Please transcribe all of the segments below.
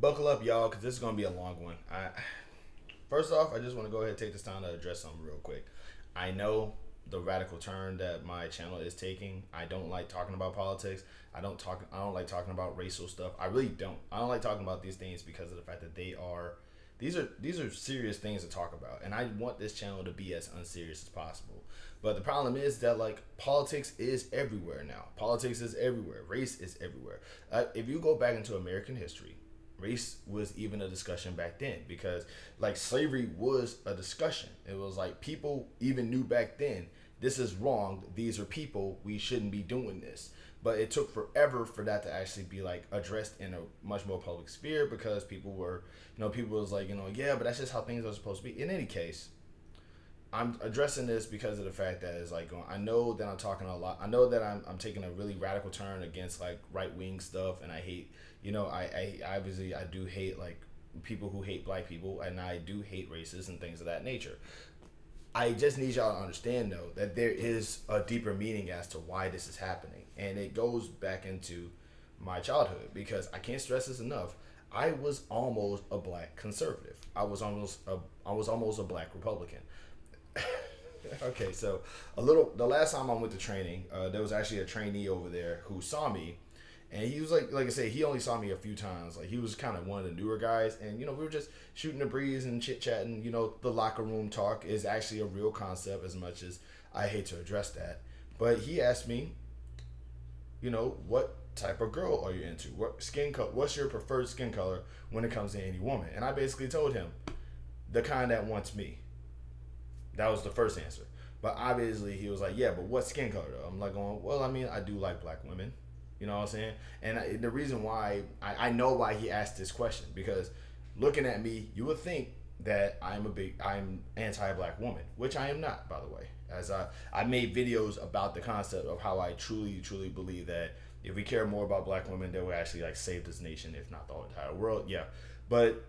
Buckle up, y'all, because this is gonna be a long one. First off, I just want to go ahead and take this time to address something real quick. I know the radical turn that my channel is taking. I don't like talking about politics. I don't like talking about racial stuff. I really don't. I don't like talking about these things because of the fact that they are. These are serious things to talk about, and I want this channel to be as unserious as possible. But the problem is that like politics is everywhere now. Politics is everywhere. Race is everywhere. If you go back into American history, race was even a discussion back then because like slavery was a discussion. It was like people even knew back then this is wrong. These are people. We shouldn't be doing this. But it took forever for that to actually be like addressed in a much more public sphere because people were, people was like, yeah, but that's just how things are supposed to be. In any case, I'm addressing this because of the fact that it's like I know that I'm talking a lot. I know that I'm taking a really radical turn against like right wing stuff, and I hate, I obviously I do hate like people who hate black people, and I do hate races and things of that nature. I just need y'all to understand though that there is a deeper meaning as to why this is happening, and it goes back into my childhood because I can't stress this enough. I was almost a black conservative. I was almost a black Republican. Okay, so the last time I went to training, there was actually a trainee over there who saw me, and he was like I said, he only saw me a few times. Like he was kind of one of the newer guys, and we were just shooting the breeze and chit chatting. The locker room talk is actually a real concept, as much as I hate to address that. But he asked me, what type of girl are you into? What skin color? What's your preferred skin color when it comes to any woman? And I basically told him the kind that wants me. That was the first answer. But obviously he was like, yeah, but what skin color though? I'm like going, well, I mean, I do like black women. You know what I'm saying? And the reason why, I know why he asked this question, because looking at me, you would think that I'm anti-black woman, which I am not, by the way. As I made videos about the concept of how I truly, truly believe that if we care more about black women, they will actually like save this nation, if not the whole entire world. Yeah. But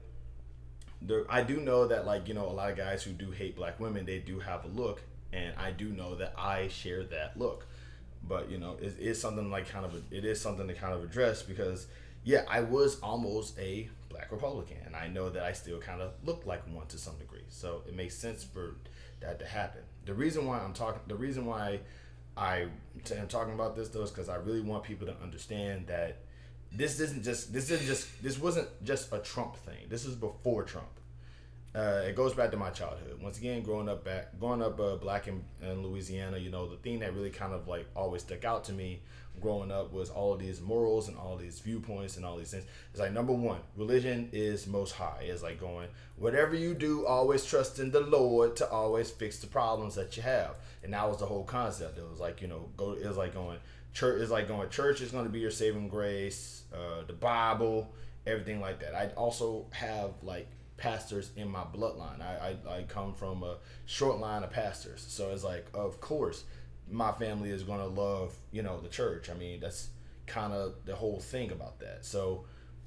I do know that like a lot of guys who do hate black women, they do have a look, and I do know that I share that look. But it is something like it is something to kind of address because yeah, I was almost a black Republican, and I know that I still kind of look like one to some degree. So it makes sense for that to happen. The reason why I'm talking about this though is because I really want people to understand that this wasn't just a Trump thing. This is before Trump. It goes back to my childhood. Once again, growing up black in Louisiana, the thing that really kind of like always stuck out to me growing up was all of these morals and all these viewpoints and all these things. It's like number one, religion is most high. It's like going, whatever you do, always trust in the Lord to always fix the problems that you have. And that was the whole concept. It was like it was like going church is like going church is going to be your saving grace, the Bible, everything like that. I also have like pastors in my bloodline. I come from a short line of pastors. So it's like, of course, my family is going to love, the church. I mean, that's kind of the whole thing about that. So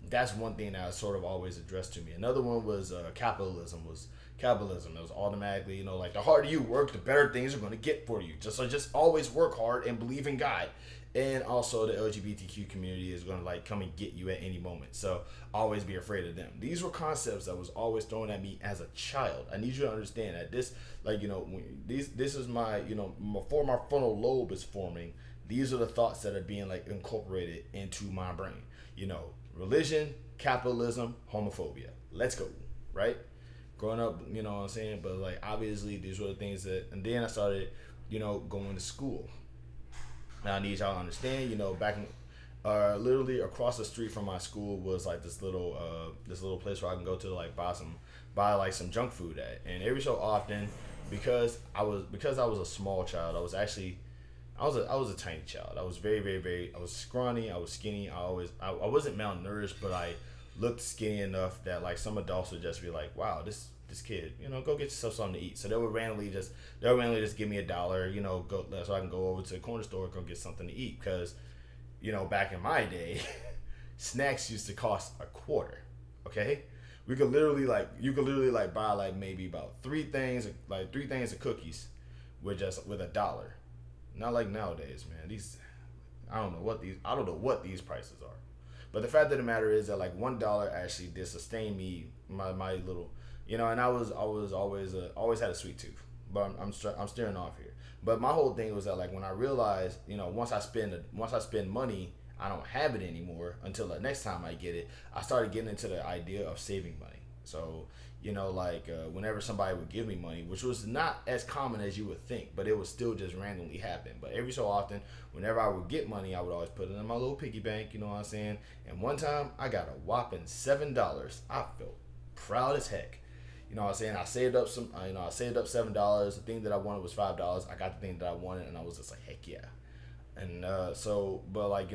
that's one thing that was sort of always addressed to me. Another one was capitalism. It was automatically, like the harder you work, the better things are going to get for you. Just always work hard and believe in God. And also the LGBTQ community is going to like come and get you at any moment. So always be afraid of them. These were concepts that was always thrown at me as a child. I need you to understand that this, like, this is my, before my frontal lobe is forming, these are the thoughts that are being like incorporated into my brain. Religion, capitalism, homophobia. Let's go, right? Growing up, you know what I'm saying? But like obviously these were the things that, and then I started, going to school. Now I need y'all to understand, back in, literally across the street from my school was like this little place where I can go to like buy like some junk food at, and every so often, because I was a small child, I was a tiny child. I was very very very I was scrawny, I was skinny. I wasn't malnourished, but I looked skinny enough that like some adults would just be like, wow, this kid, go get yourself something to eat. So they'll randomly just give me $1, go so I can go over to the corner store and go get something to eat. Because, back in my day, snacks used to cost a quarter. Okay, you could literally like buy like maybe about three things of cookies with $1. Not like nowadays, man. I don't know what these prices are. But the fact of the matter is that like $1 actually did sustain me, my little, and I was always had a sweet tooth. But I'm steering off here. But my whole thing was that like when I realized, once I spend money, I don't have it anymore until the next time I get it. I started getting into the idea of saving money. So whenever somebody would give me money, which was not as common as you would think, but it would still just randomly happen. But every so often, whenever I would get money, I would always put it in my little piggy bank. You know what I'm saying? And one time, I got a whopping $7. I felt proud as heck. You know what I'm saying? I saved up I saved up $7. The thing that I wanted was $5. I got the thing that I wanted, and I was just like, heck yeah. And but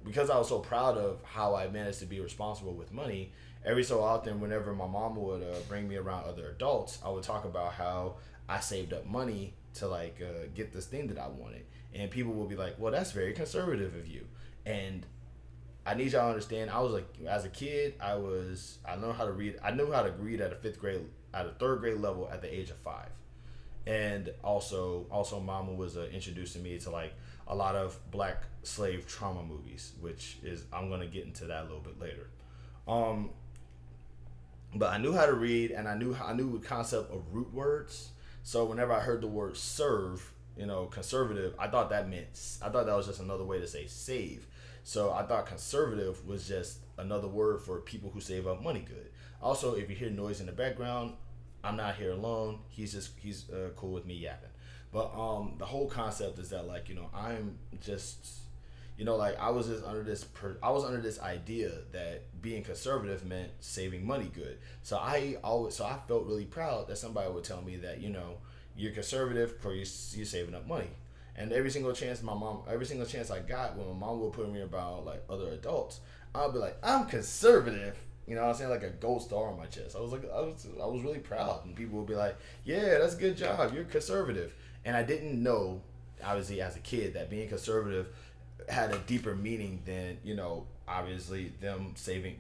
because I was so proud of how I managed to be responsible with money, every so often, whenever my mom would bring me around other adults, I would talk about how I saved up money to get this thing that I wanted, and people would be like, "Well, that's very conservative of you." And I need y'all to understand. I was like, as a kid, I know how to read. I knew how to read at a third grade level at the age of 5, and also Mama was introducing me to like a lot of black slave trauma movies, which is I'm gonna get into that a little bit later. Um, but I knew how to read, and I knew the concept of root words. So whenever I heard the word serve, conservative, I thought that was just another way to say save. So I thought conservative was just another word for people who save up money good. Also, if you hear noise in the background, I'm not here alone. He's cool with me yapping. But the whole concept is that I'm just I was under this idea that being conservative meant saving money good. So I felt really proud that somebody would tell me that you're conservative because you're saving up money. And every single chance I got when my mom would put me about like other adults, I'd be like, I'm conservative. You know what I'm saying? Like a gold star on my chest. I was really proud. And people would be like, yeah, that's a good job. You're conservative. And I didn't know, obviously, as a kid, that being conservative had a deeper meaning than, obviously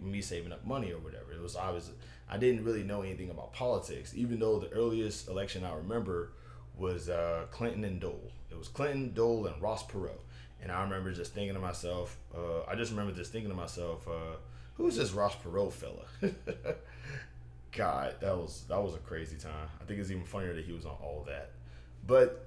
me saving up money or whatever. It was obvious. I didn't really know anything about politics, even though the earliest election I remember was Clinton and Dole. It was Clinton, Dole, and Ross Perot. And I remember just thinking to myself, who's this Ross Perot fella? God, that was a crazy time. I think it's even funnier that he was on all that. But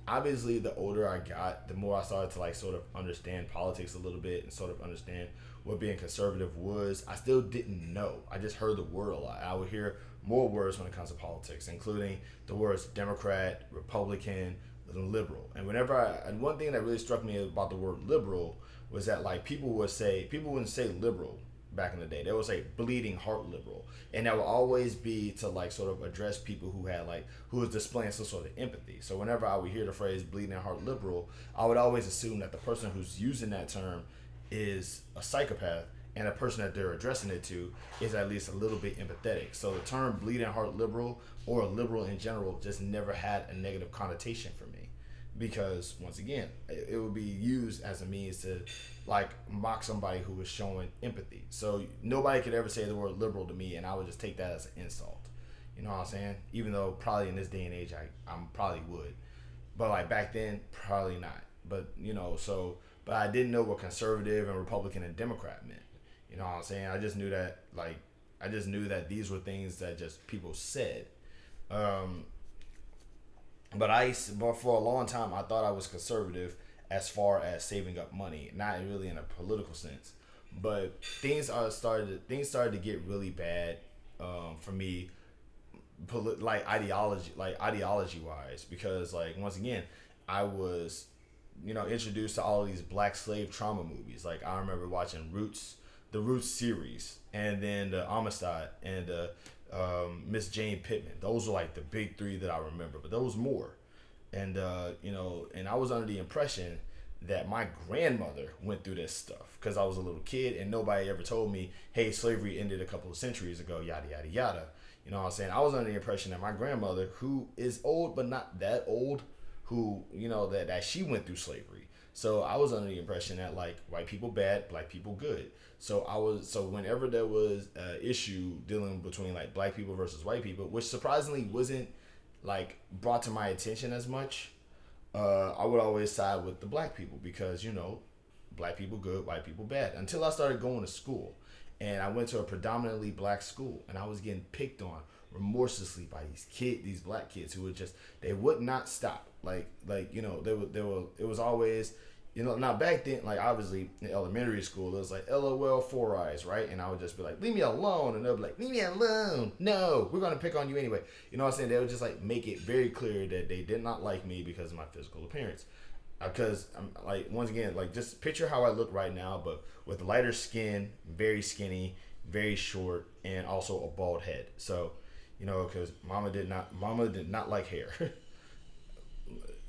obviously, the older I got, the more I started to like sort of understand politics a little bit and sort of understand what being conservative was. I still didn't know. I just heard the word a lot. I would hear more words when it comes to politics, including the words Democrat, Republican, and liberal. And and one thing that really struck me about the word liberal was that like people wouldn't say liberal back in the day. They would say bleeding heart liberal. And that would always be to like sort of address people who was displaying some sort of empathy. So whenever I would hear the phrase bleeding heart liberal, I would always assume that the person who's using that term is a psychopath, and the person that they're addressing it to is at least a little bit empathetic. So the term bleeding heart liberal or liberal in general just never had a negative connotation for me, because once again, it would be used as a means to like mock somebody who was showing empathy. So nobody could ever say the word liberal to me, and I would just take that as an insult. You know what I'm saying? Even though probably in this day and age I probably would, but like back then probably not. But but I didn't know what conservative and Republican and Democrat meant. You know what I'm saying? I just knew that these were things that just people said. Um, but for a long time, I thought I was conservative as far as saving up money, not really in a political sense. But things started to get really bad for me, ideology wise, because like once again, I was introduced to all of these black slave trauma movies. Like I remember watching the Roots series, and then the Amistad and Miss Jane Pittman. Those are like the big three that I remember, but there was more. And and I was under the impression that my grandmother went through this stuff because I was a little kid and nobody ever told me, hey, slavery ended a couple of centuries ago, yada yada yada. You know what I'm saying? I was under the impression that my grandmother, who is old but not that old, who that she went through slavery. So I was under the impression that like white people bad, black people good. So whenever there was an issue dealing between like black people versus white people, which surprisingly wasn't like brought to my attention as much, I would always side with the black people because black people good, white people bad. Until I started going to school, and I went to a predominantly black school, and I was getting picked on remorselessly by these black kids who would just, they would not stop. It was always, now back then, like obviously in elementary school, it was like LOL 4 eyes, right? And I would just be like, leave me alone. And they'll be like, leave me alone. No, we're going to pick on you anyway. You know what I'm saying? They would just like make it very clear that they did not like me because of my physical appearance. Because I'm like, once again, like just picture how I look right now, but with lighter skin, very skinny, very short, and also a bald head. So, because mama did not like hair.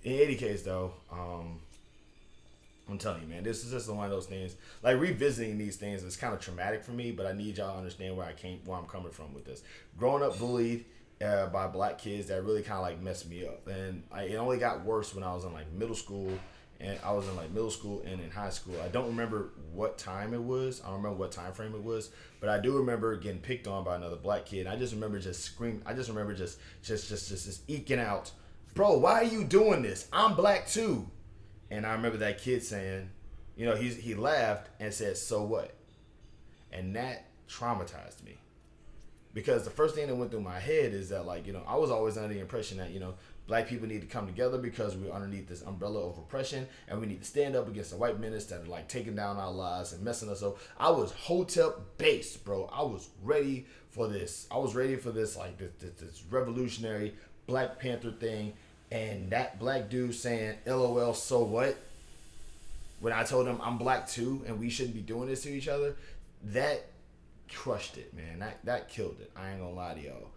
In any case, though, I'm telling you, man, this is just one of those things. Like revisiting these things is kind of traumatic for me, but I need y'all to understand where I'm coming from with this. Growing up bullied by black kids, that really kind of like messed me up, and it only got worse when I was in like middle school, and in high school. I don't remember what time it was. I don't remember what time frame it was, but I do remember getting picked on by another black kid. And I just remember just screaming. I just remember just eking out, bro, why are you doing this? I'm black too. And I remember that kid saying, he laughed and said, so what? And that traumatized me. Because the first thing that went through my head is that, like, I was always under the impression that, black people need to come together because we're underneath this umbrella of oppression, and we need to stand up against the white menace that are, like, taking down our lives and messing us up. I was hotep based, bro. I was ready for this. Like, this revolutionary Black Panther thing. And that black dude saying, LOL, so what? When I told him I'm black too and we shouldn't be doing this to each other, that crushed it, man. That killed it. I ain't gonna lie to y'all.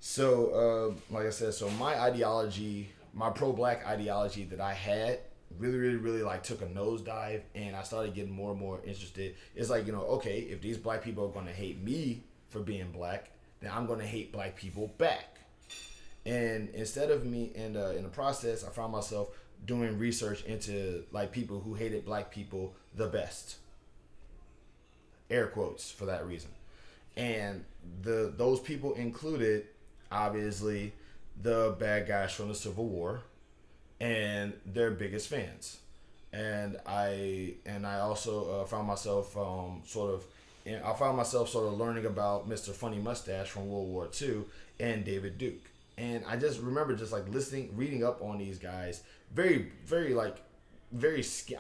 So, like I said, so my ideology, my pro-black ideology that I had really like took a nosedive, and I started getting more and more interested. It's like, okay, if these black people are gonna hate me for being black, then I'm gonna hate black people back. And instead of me, in the process, I found myself doing research into like people who hated black people the best. Air quotes for that reason. And those people included, obviously, the bad guys from the Civil War and their biggest fans. And I also found myself sort of learning about Mr. Funny Mustache from World War II and David Duke. And I just remember just like reading up on these guys, I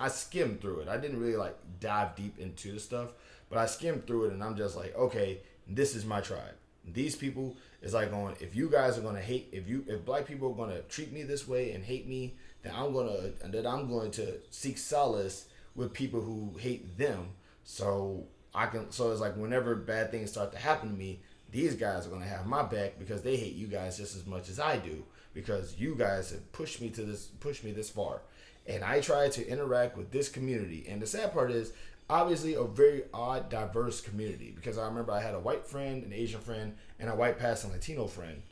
skimmed through it. I didn't really like dive deep into the stuff, but I skimmed through it, and I'm just like, okay, this is my tribe. These people is like going, if you guys are gonna hate, if black people are gonna treat me this way and hate me, then I'm going to seek solace with people who hate them. So it's like whenever bad things start to happen to me, these guys are going to have my back because they hate you guys just as much as I do, because you guys have pushed me this far. And I try to interact with this community. And the sad part is, obviously, a very odd, diverse community, because I remember I had a white friend, an Asian friend, and a white passing Latino friend.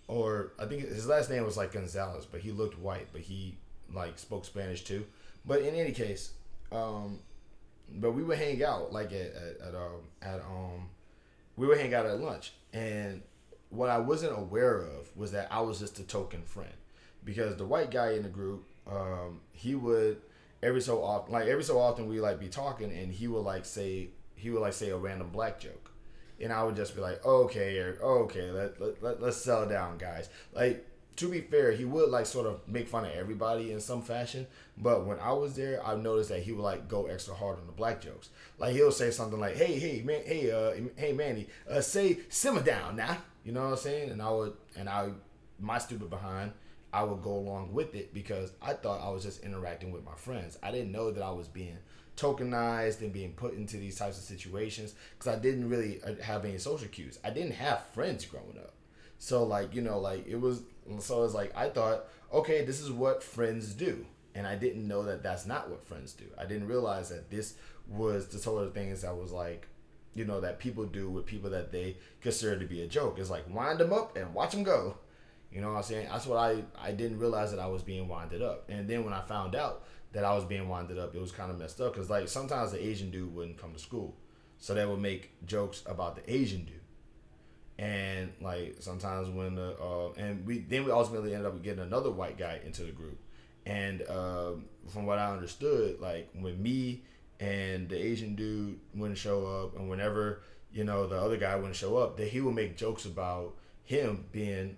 Or I think his last name was like Gonzalez, but he looked white, but he like spoke Spanish too. But in any case, but we would hang out like we would hang out at lunch, and what I wasn't aware of was that I was just a token friend, because the white guy in the group, he would every so often we like be talking, and he would say a random black joke, and I would just be like, okay, let's settle down, guys. Like, to be fair, he would like sort of make fun of everybody in some fashion, but when I was there, I noticed that he would like go extra hard on the black jokes. Like, he'll say something like, hey Manny, say simmer down now, you know what I'm saying? And my stupid behind, I would go along with it because I thought I was just interacting with my friends. I didn't know that I was being tokenized and being put into these types of situations, because I didn't really have any social cues. I didn't have friends growing up. So it's like I thought, okay, this is what friends do. And I didn't know that that's not what friends do. I didn't realize that this was the sort of things that was like, that people do with people that they consider to be a joke. It's like, wind them up and watch them go. You know what I'm saying? That's what I didn't realize that I was being winded up. And then when I found out that I was being winded up, it was kind of messed up. Because like sometimes the Asian dude wouldn't come to school. So they would make jokes about the Asian dude. And like sometimes when we ultimately ended up getting another white guy into the group, And from what I understood, like when me and the Asian dude wouldn't show up, and whenever the other guy wouldn't show up, that he would make jokes about him being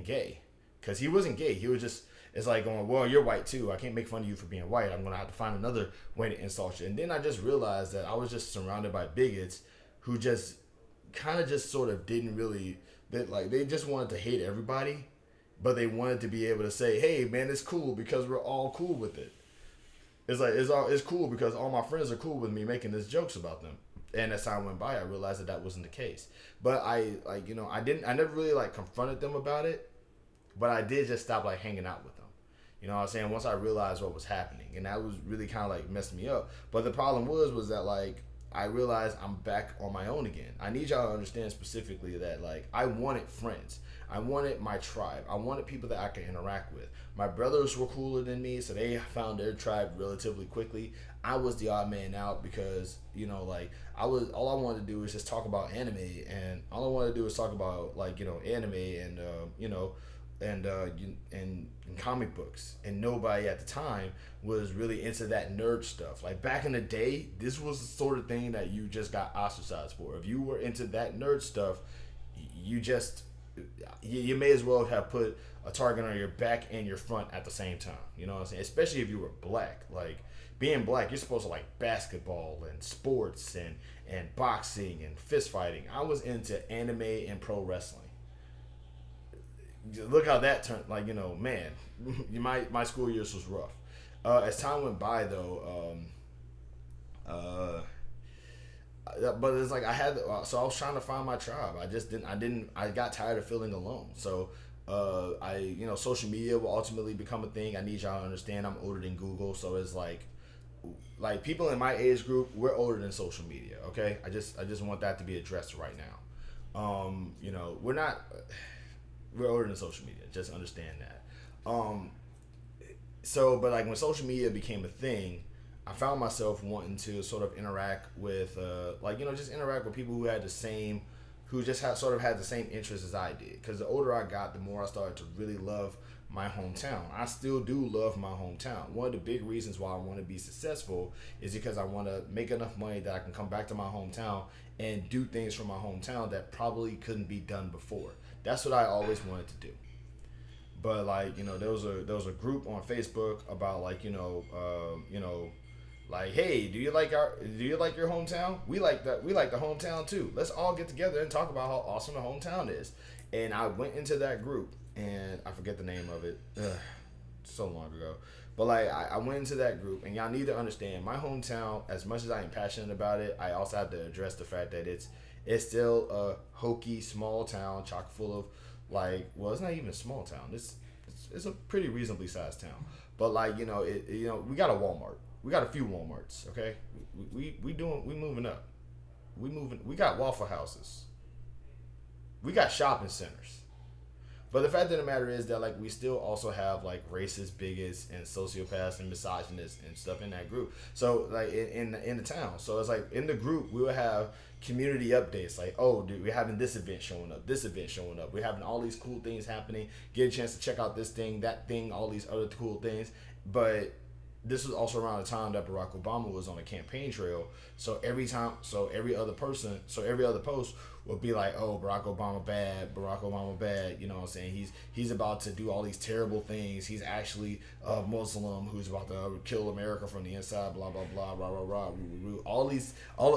gay, because he wasn't gay. He was just, it's like going, well, you're white too. I can't make fun of you for being white. I'm gonna have to find another way to insult you. And then I just realized that I was just surrounded by bigots who just kind of just sort of didn't really, they just wanted to hate everybody, but they wanted to be able to say, hey man, it's cool because we're all cool with it. It's like it's cool because all my friends are cool with me making these jokes about them. And as time went by, I realized that that wasn't the case. But I never really like confronted them about it, but I did just stop like hanging out with them. You know what I'm saying? Once I realized what was happening, and that was really kind of like messed me up. But the problem was that like I realized I'm back on my own again. I need y'all to understand specifically that like I wanted friends. I wanted my tribe. I wanted people that I could interact with. My brothers were cooler than me, so they found their tribe relatively quickly. I was the odd man out because like all I wanted to do was just talk about anime, and all I wanted to do was talk about like anime and and comic books, and nobody at the time was really into that nerd stuff. Like back in the day, this was the sort of thing that you just got ostracized for. If you were into that nerd stuff, you just you may as well have put a target on your back and your front at the same time. You know what I'm saying? Especially if you were black. Like being black, you're supposed to like basketball and sports and boxing and fist fighting. I was into anime and pro wrestling. Look how that turned. Like man, my school years was rough. As time went by, though, but it's like I had. So I was trying to find my tribe. I just didn't. I didn't. I got tired of feeling alone. So social media will ultimately become a thing. I need y'all to understand. I'm older than Google, so it's like people in my age group, we're older than social media. Okay, I just want that to be addressed right now. We're not. We're older than social media. Just understand that. But like when social media became a thing, I found myself wanting to sort of interact with, just interact with people who had the same, who just had the same interests as I did. Because the older I got, the more I started to really love my hometown. I still do love my hometown. One of the big reasons why I want to be successful is because I want to make enough money that I can come back to my hometown and do things from my hometown that probably couldn't be done before. That's what I always wanted to do. But there was a group on Facebook about hey, do you like your hometown? We like that. We like the hometown too. Let's all get together and talk about how awesome the hometown is. And I went into that group, and I forget the name of it. So long ago. But I went into that group, and y'all need to understand my hometown. As much as I am passionate about it, I also have to address the fact that it's still a hokey small town, chock full of it's not even a small town. It's a pretty reasonably sized town. But we got a Walmart. We got a few Walmarts. Okay, we moving up. We got Waffle Houses. We got shopping centers. But the fact of the matter is that we still also have racist, bigots, and sociopaths and misogynists and stuff in that group. So in the town, so it's in the group we will have community updates oh dude, we're having this event showing up, we're having all these cool things happening. Get a chance to check out this thing, that thing, all these other cool things. But this was also around the time that Barack Obama was on a campaign trail. So every other post would be oh, Barack Obama bad. You know what I'm saying? He's about to do all these terrible things. He's actually a Muslim who's about to kill America from the inside. Blah blah blah rah rah rah.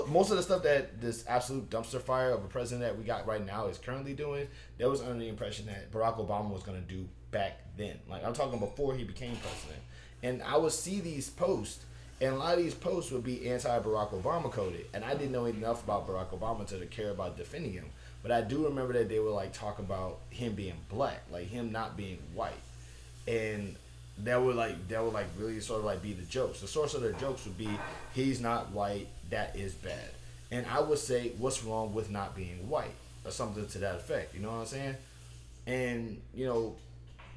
Most of the stuff that this absolute dumpster fire of a president that we got right now is currently doing, that was under the impression that Barack Obama was going to do back then. I'm talking before he became president. And I would see these posts, and a lot of these posts would be anti-Barack Obama coded. And I didn't know enough about Barack Obama to care about defending him. But I do remember that they would talk about him being black, him not being white. And that would really sort of be the jokes. The source of their jokes would be, he's not white, that is bad. And I would say, what's wrong with not being white? Or something to that effect, you know what I'm saying? And,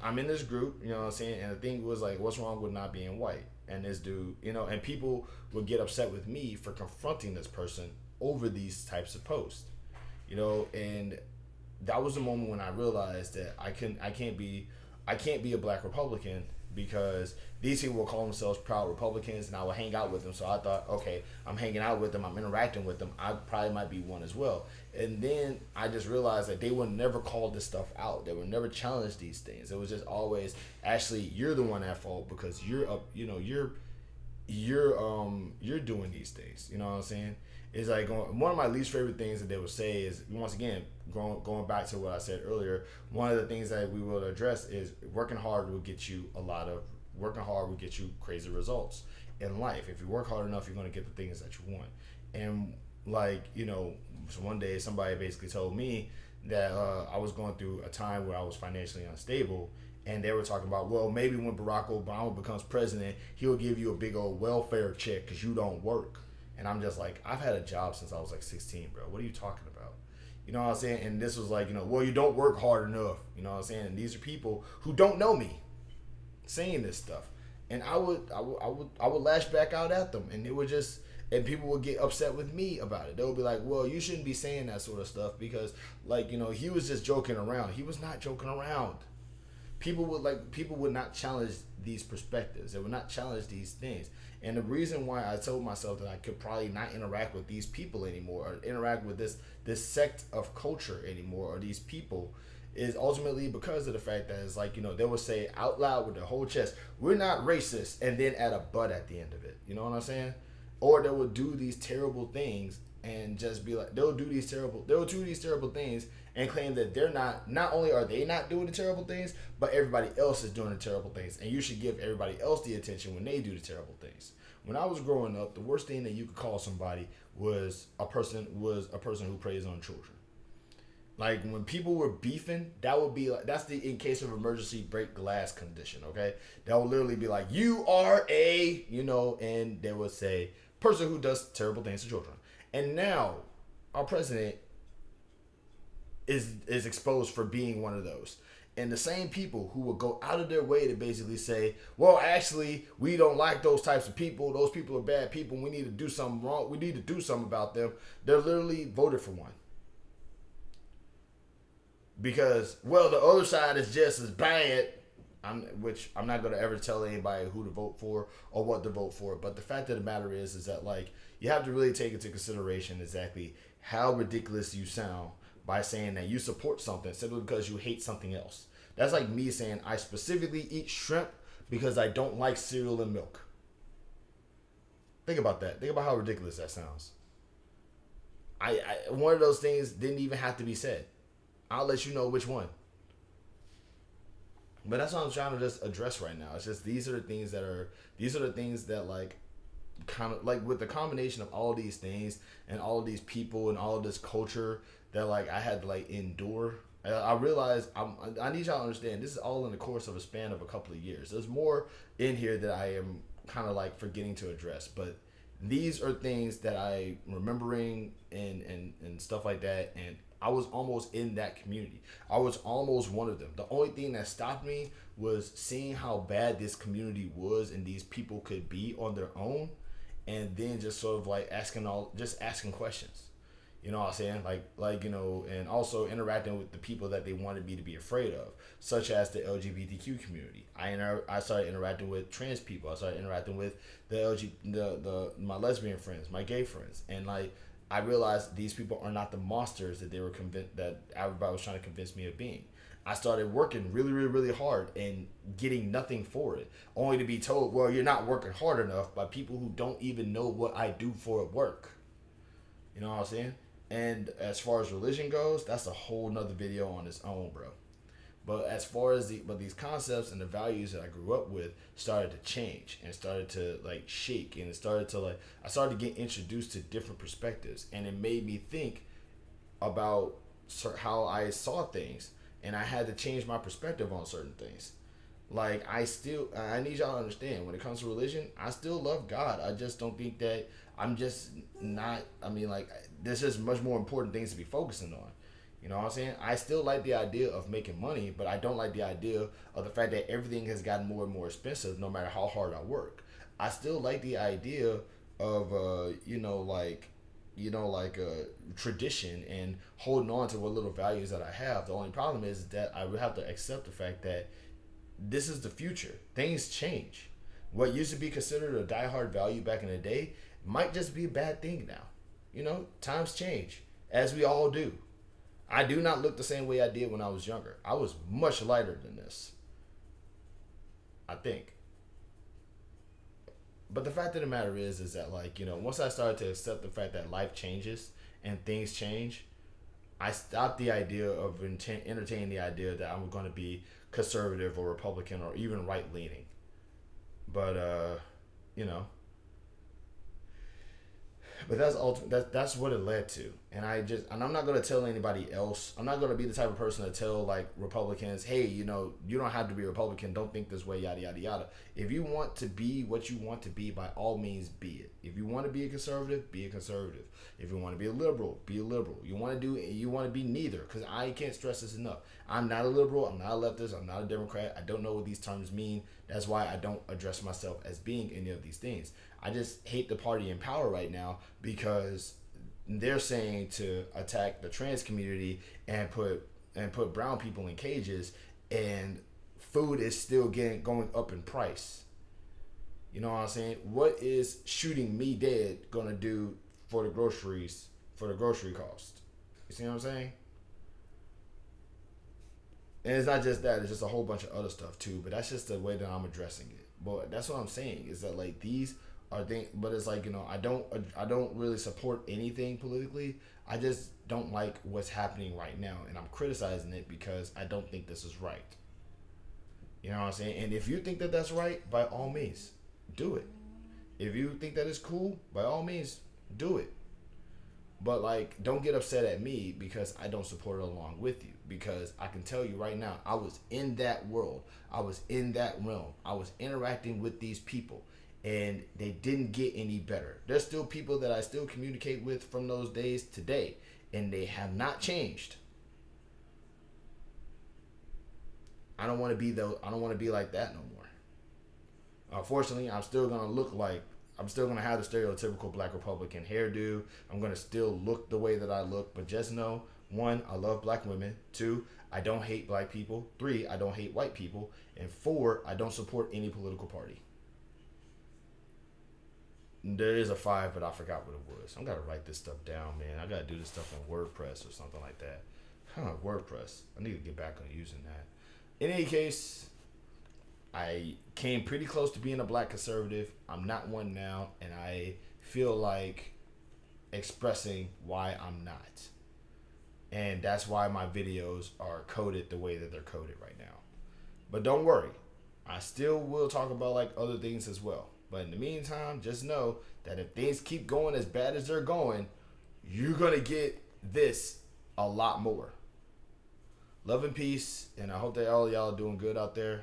I'm in this group, you know what I'm saying? And the thing was what's wrong with not being white? And this dude, and people would get upset with me for confronting this person over these types of posts, and that was the moment when I realized that I can't be a black Republican because these people will call themselves proud Republicans, and I would hang out with them. So I thought, okay, I'm hanging out with them, I'm interacting with them, I probably might be one as well. And then I just realized that they would never call this stuff out. They would never challenge these things. It was just always, actually, you're the one at fault because you're up, you're doing these things. You know what I'm saying? It's like one of my least favorite things that they would say is, once again, going back to what I said earlier, one of the things that we will address is working hard will get you crazy results in life. If you work hard enough, you're going to get the things that you want. And like, so one day somebody basically told me that I was going through a time where I was financially unstable, and they were talking about, well, maybe when Barack Obama becomes president, he'll give you a big old welfare check because you don't work. And I'm just like, I've had a job since I was like 16, bro. What are you talking about? You know what I'm saying? And this was like, well, you don't work hard enough. You know what I'm saying? And these are people who don't know me saying this stuff. And I would lash back out at them, and it would just, and people would get upset with me about it. They would be like, well, you shouldn't be saying that sort of stuff because, like, he was just joking around. He was not joking around. People would not challenge these perspectives. They would not challenge these things. And the reason why I told myself that I could probably not interact with these people anymore, or interact with this sect of culture anymore, or these people, is ultimately because of the fact that it's like, they will say out loud with their whole chest, we're not racist, and then add a but at the end of it. You know what I'm saying? Or they will do these terrible things and just be like, they'll do these terrible things and claim that they're not only are they not doing the terrible things, but everybody else is doing the terrible things, and you should give everybody else the attention when they do the terrible things. When I was growing up, the worst thing that you could call somebody was a person who preys on children. Like, when people were beefing, that would be like, that's the in case of emergency break glass condition, okay? That would literally be like, you are and they would say, person who does terrible things to children. And now, our president is exposed for being one of those. And the same people who will go out of their way to basically say, well, actually, we don't like those types of people. Those people are bad people. We need to do something wrong. We need to do something about them. They're literally voted for one. Because, well, the other side is just as bad, which I'm not going to ever tell anybody who to vote for or what to vote for. But the fact of the matter is that, like, you have to really take into consideration exactly how ridiculous you sound by saying that you support something simply because you hate something else. That's like me saying I specifically eat shrimp because I don't like cereal and milk. Think about that. Think about how ridiculous that sounds. I one of those things didn't even have to be said. I'll let you know which one. But that's what I'm trying to just address right now. It's just these are the things that like, kind of like, with the combination of all these things and all of these people and all of this culture that, like, I had to, like, endure. I realized I need y'all to understand this is all in the course of a span of a couple of years. There's more in here that I am kind of like forgetting to address, but these are things that I remembering and stuff like that. And I was almost in that community. I was almost one of them. The only thing that stopped me was seeing how bad this community was and these people could be on their own, and then just sort of like asking questions. You know what I'm saying? Like and also interacting with the people that they wanted me to be afraid of, such as the LGBTQ community. I started interacting with trans people. I started interacting with my lesbian friends, my gay friends, and like, I realized these people are not the monsters that they were that everybody was trying to convince me of being. I started working really, really, really hard and getting nothing for it, only to be told, well, you're not working hard enough, by people who don't even know what I do for work. You know what I'm saying? And as far as religion goes, that's a whole nother video on its own, bro. But as far as these concepts and the values that I grew up with started to change and started to like shake, and it started to like, I started to get introduced to different perspectives, and it made me think about how I saw things, and I had to change my perspective on certain things. Like, I need y'all to understand, when it comes to religion, I still love God. I just don't think that I'm just not, there's just much more important things to be focusing on. You know what I'm saying? I still like the idea of making money, but I don't like the idea of the fact that everything has gotten more and more expensive no matter how hard I work. I still like the idea of, tradition and holding on to what little values that I have. The only problem is that I would have to accept the fact that this is the future. Things change. What used to be considered a diehard value back in the day might just be a bad thing now. You know, times change, as we all do. I do not look the same way I did when I was younger. I was much lighter than this, I think. But the fact of the matter is that, like, you know, once I started to accept the fact that life changes and things change, I stopped the idea of entertaining the idea that I'm going to be conservative or Republican or even right leaning. But you know, but that's what it led to. And I'm not gonna tell anybody else. I'm not gonna be the type of person to tell like Republicans, hey, you know, you don't have to be a Republican. Don't think this way, yada yada yada. If you want to be what you want to be, by all means, be it. If you want to be a conservative, be a conservative. If you want to be a liberal, be a liberal. You want to be neither, because I can't stress this enough. I'm not a liberal. I'm not a leftist. I'm not a Democrat. I don't know what these terms mean. That's why I don't address myself as being any of these things. I just hate the party in power right now because they're saying to attack the trans community and put brown people in cages, and food is still going up in price. You know what I'm saying? What is shooting me dead gonna do for the grocery cost? You see what I'm saying? And it's not just that; it's just a whole bunch of other stuff too. But that's just the way that I'm addressing it. But that's what I'm saying is that, like, these are things. But it's like, you know, I don't really support anything politically. I just don't like what's happening right now, and I'm criticizing it because I don't think this is right. You know what I'm saying? And if you think that that's right, by all means, do it. If you think that is cool, by all means, do it. But, like, don't get upset at me because I don't support it along with you. Because I can tell you right now, I was in that world. I was in that realm. I was interacting with these people. And they didn't get any better. There's still people that I still communicate with from those days today. And they have not changed. I don't want to be like that no more. Unfortunately, I'm still gonna have the stereotypical black Republican hairdo. I'm gonna still look the way that I look, but just know, one, I love black women. Two, I don't hate black people. Three, I don't hate white people. And four, I don't support any political party. There is a five, but I forgot what it was. I'm gotta write this stuff down, man. I gotta do this stuff on WordPress or something like that. WordPress. I need to get back on using that. In any case, I came pretty close to being a black conservative. I'm not one now, and I feel like expressing why I'm not. And that's why my videos are coded the way that they're coded right now. But don't worry, I still will talk about like other things as well. But in the meantime, just know that if things keep going as bad as they're going, you're going to get this a lot more. Love and peace, and I hope that all y'all are doing good out there.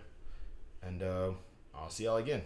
And I'll see y'all again.